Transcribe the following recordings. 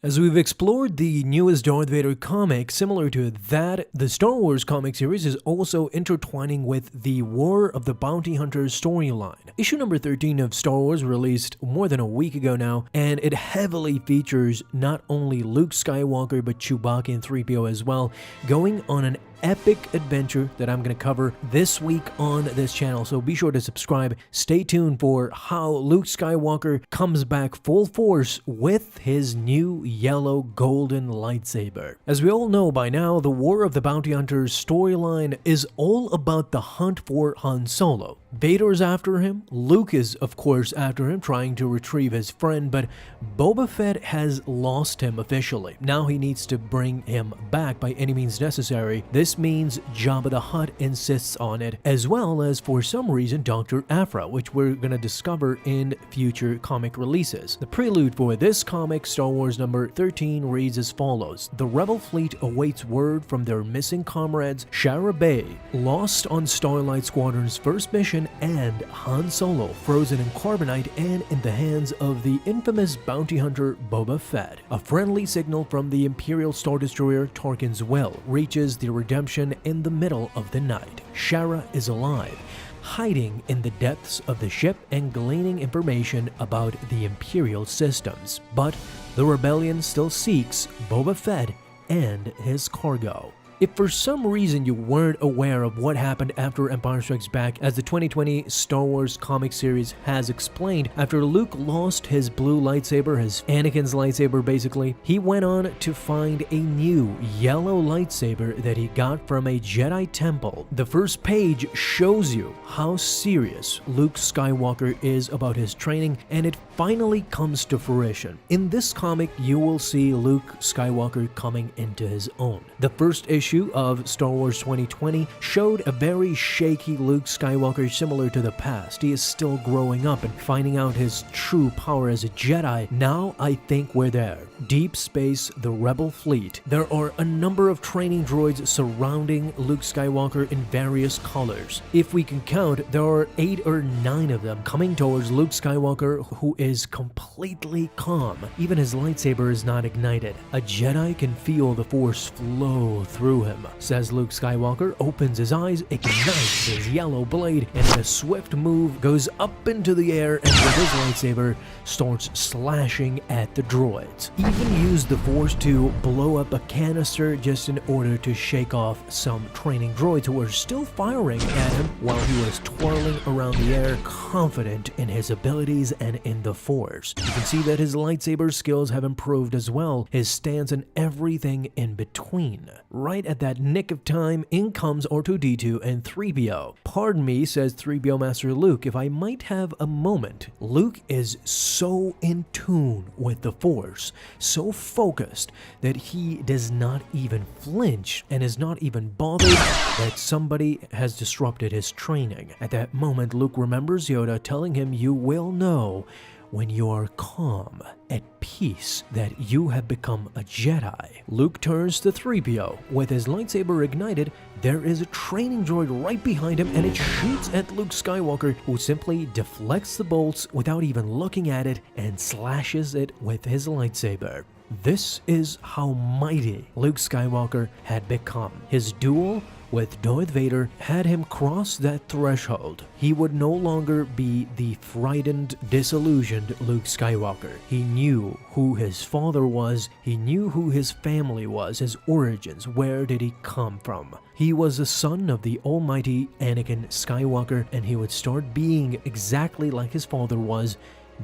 As we've explored the newest Darth Vader comic, similar to that, the Star Wars comic series is also intertwining with the War of the Bounty Hunters storyline. Issue number 13 of Star Wars released more than a week ago now, and it heavily features not only Luke Skywalker but Chewbacca and 3PO as well, going on an epic adventure that I'm going to cover this week on this channel, so be sure to subscribe. Stay tuned for how Luke Skywalker comes back full force with his new yellow golden lightsaber. As we all know by now, the War of the Bounty Hunters storyline is all about the hunt for Han Solo. Vader's after him, Luke is of course after him, trying to retrieve his friend, but Boba Fett has lost him officially. Now he needs to bring him back by any means necessary. This means Jabba the Hutt insists on it, as well as for some reason Dr. Aphra, which we're gonna discover in future comic releases. The prelude for this comic, Star Wars number 13, reads as follows. The Rebel fleet awaits word from their missing comrades Shara Bay, lost on Starlight Squadron's first mission, and Han Solo, frozen in carbonite and in the hands of the infamous bounty hunter Boba Fett. A friendly signal from the Imperial Star Destroyer Tarkin's Well reaches the redemption in the middle of the night. Shara is alive, hiding in the depths of the ship and gleaning information about the Imperial systems. But the rebellion still seeks Boba Fett and his cargo. If for some reason you weren't aware of what happened after Empire Strikes Back, as the 2020 Star Wars comic series has explained, after Luke lost his blue lightsaber, his Anakin's lightsaber basically, he went on to find a new yellow lightsaber that he got from a Jedi temple. The first page shows you how serious Luke Skywalker is about his training, and it finally comes to fruition. In this comic, you will see Luke Skywalker coming into his own. The first issue of Star Wars 2020 showed a very shaky Luke Skywalker similar to the past. He is still growing up and finding out his true power as a Jedi. Now I think we're there. Deep space, the Rebel fleet. There are a number of training droids surrounding Luke Skywalker in various colors. If we can count, there are 8 or 9 of them coming towards Luke Skywalker, who is completely calm. Even his lightsaber is not ignited. A Jedi can feel the Force flow through him, says Luke Skywalker, opens his eyes, ignites his yellow blade, and in a swift move goes up into the air and with his lightsaber starts slashing at the droids. Even used the Force to blow up a canister just in order to shake off some training droids who were still firing at him while he was twirling around the air, confident in his abilities and in the Force. You can see that his lightsaber skills have improved as well, his stance and everything in between. Right at that nick of time, in comes R2-D2 and 3PO. Pardon me, says 3PO Master Luke, if I might have a moment. Luke is so in tune with the Force, so focused that he does not even flinch and is not even bothered that somebody has disrupted his training. At that moment, Luke remembers Yoda telling him, "You will know when you are calm, at peace, that you have become a Jedi." Luke turns to 3PO. With his lightsaber ignited, there is a training droid right behind him, and it shoots at Luke Skywalker, who simply deflects the bolts without even looking at it and slashes it with his lightsaber. This is how mighty Luke Skywalker had become. His duel with Darth Vader had him cross that threshold. He would no longer be the frightened, disillusioned Luke Skywalker. He knew who his father was, he knew who his family was, his origins, where did he come from. He was the son of the almighty Anakin Skywalker, and he would start being exactly like his father was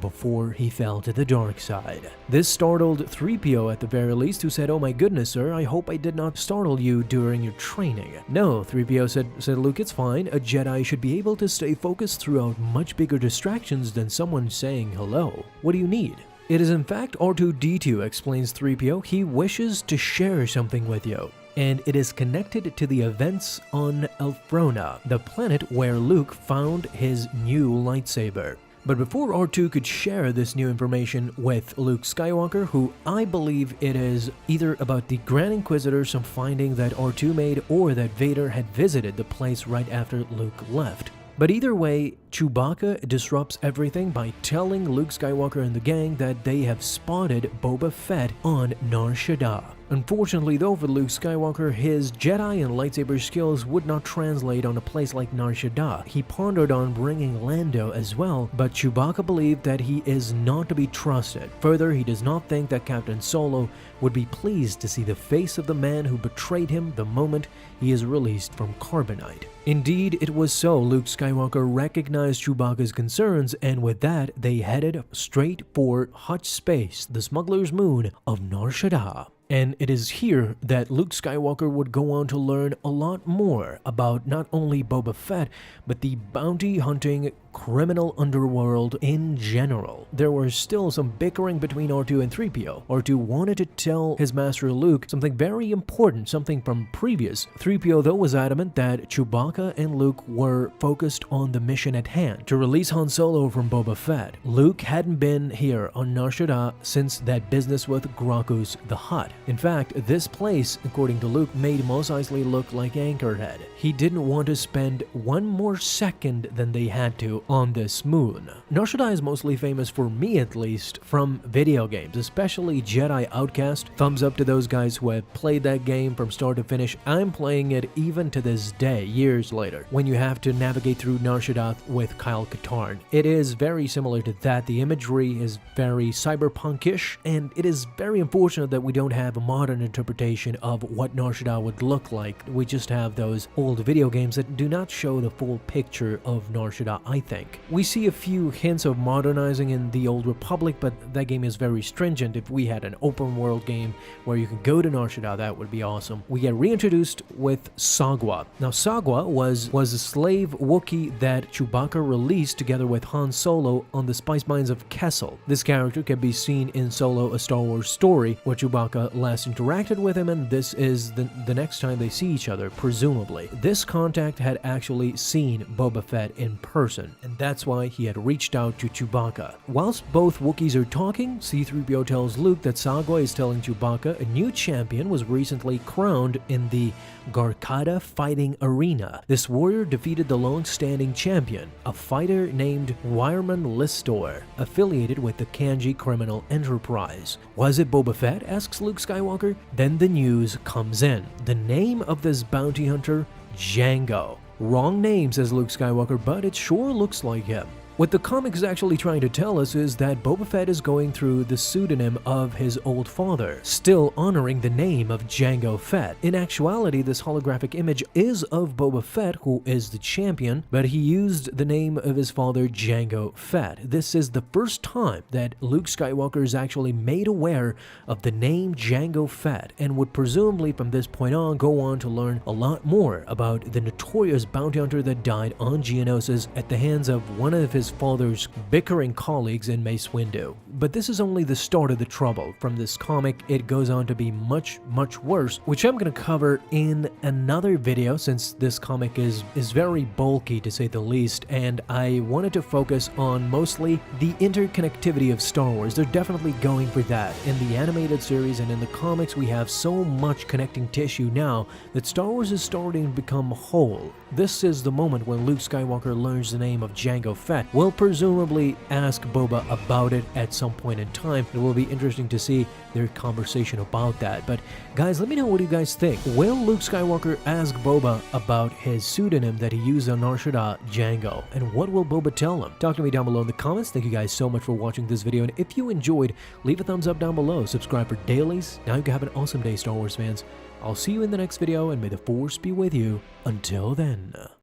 before he fell to the dark side. This startled 3PO at the very least, who said, "Oh my goodness, sir, I hope I did not startle you during your training." "No," 3PO said Luke, "it's fine. A Jedi should be able to stay focused throughout much bigger distractions than someone saying hello. What do you need?" "It is in fact R2-D2, explains 3PO. "He wishes to share something with you, and it is connected to the events on Elfrona, the planet where Luke found his new lightsaber." But before R2 could share this new information with Luke Skywalker, who I believe it is either about the Grand Inquisitor, some finding that R2 made, or that Vader had visited the place right after Luke left, But either way, Chewbacca disrupts everything by telling Luke Skywalker and the gang that they have spotted Boba Fett on Nar Shaddaa. Unfortunately though for Luke Skywalker, his Jedi and lightsaber skills would not translate on a place like Nar Shaddaa. He pondered on bringing Lando as well, but Chewbacca believed that he is not to be trusted. Further, he does not think that Captain Solo would be pleased to see the face of the man who betrayed him the moment he is released from Carbonite. Indeed, it was so. Luke Skywalker recognized Chewbacca's concerns, and with that, they headed straight for Hutch Space, the smuggler's moon of Nar Shaddaa. And it is here that Luke Skywalker would go on to learn a lot more about not only Boba Fett, but the bounty hunting criminal underworld in general. There was still some bickering between R2 and 3PO. R2 wanted to tell his master Luke something very important, something from previous. 3PO though was adamant that Chewbacca and Luke were focused on the mission at hand, to release Han Solo from Boba Fett. Luke hadn't been here on Nar Shaddaa since that business with Gracchus the Hutt. In fact, this place, according to Luke, made Mos Eisley look like Anchorhead. He didn't want to spend one more second than they had to on this moon. Nar Shaddaa is mostly famous, for me at least, from video games, especially Jedi Outcast. Thumbs up to those guys who have played that game from start to finish. I'm playing it even to this day, years later, when you have to navigate through Nar Shaddaa with Kyle Katarn. It is very similar to that. The imagery is very cyberpunkish, and it is very unfortunate that we don't have a modern interpretation of what Nar Shaddaa would look like. We just have those old video games that do not show the full picture of Nar Shaddaa, I think. We see a few hints of modernizing in the Old Republic, but that game is very stringent. If we had an open world game where you could go to Nar Shaddaa, that would be awesome. We get reintroduced with Sagwa. Now Sagwa was a slave Wookiee that Chewbacca released together with Han Solo on the spice mines of Kessel. This character can be seen in Solo: A Star Wars Story, where Chewbacca last interacted with him, and this is the next time they see each other, presumably. This contact had actually seen Boba Fett in person, and that's why he had reached out to Chewbacca. Whilst both Wookiees are talking, C-3PO tells Luke that Sagwa is telling Chewbacca a new champion was recently crowned in the Garkada fighting arena. This warrior defeated the long-standing champion, a fighter named Wyerman Listor, affiliated with the Kanji criminal enterprise. Was it Boba Fett? Asks Luke Skywalker. Then the news comes in. The name of this bounty hunter, Jango. Wrong name, says Luke Skywalker, but it sure looks like him. What the comic is actually trying to tell us is that Boba Fett is going through the pseudonym of his old father, still honoring the name of Jango Fett. In actuality, this holographic image is of Boba Fett, who is the champion, but he used the name of his father, Jango Fett. This is the first time that Luke Skywalker is actually made aware of the name Jango Fett, and would presumably from this point on go on to learn a lot more about the notorious bounty hunter that died on Geonosis at the hands of one of his father's bickering colleagues in Mace Windu. But this is only the start of the trouble. From this comic, it goes on to be much worse, which I'm going to cover in another video, since this comic is very bulky to say the least, and I wanted to focus on mostly the interconnectivity of Star Wars. They're definitely going for that. In the animated series and in the comics, we have so much connecting tissue now that Star Wars is starting to become whole. This is the moment when Luke Skywalker learns the name of Jango Fett. We'll presumably ask Boba about it at some point in time. It will be interesting to see their conversation about that. But guys, let me know what you guys think. Will Luke Skywalker ask Boba about his pseudonym that he used on Nar Shaddaa, Jango? And what will Boba tell him? Talk to me down below in the comments. Thank you guys so much for watching this video. And if you enjoyed, leave a thumbs up down below. Subscribe for dailies. Now you can have an awesome day, Star Wars fans. I'll see you in the next video, and may the Force be with you. Until then.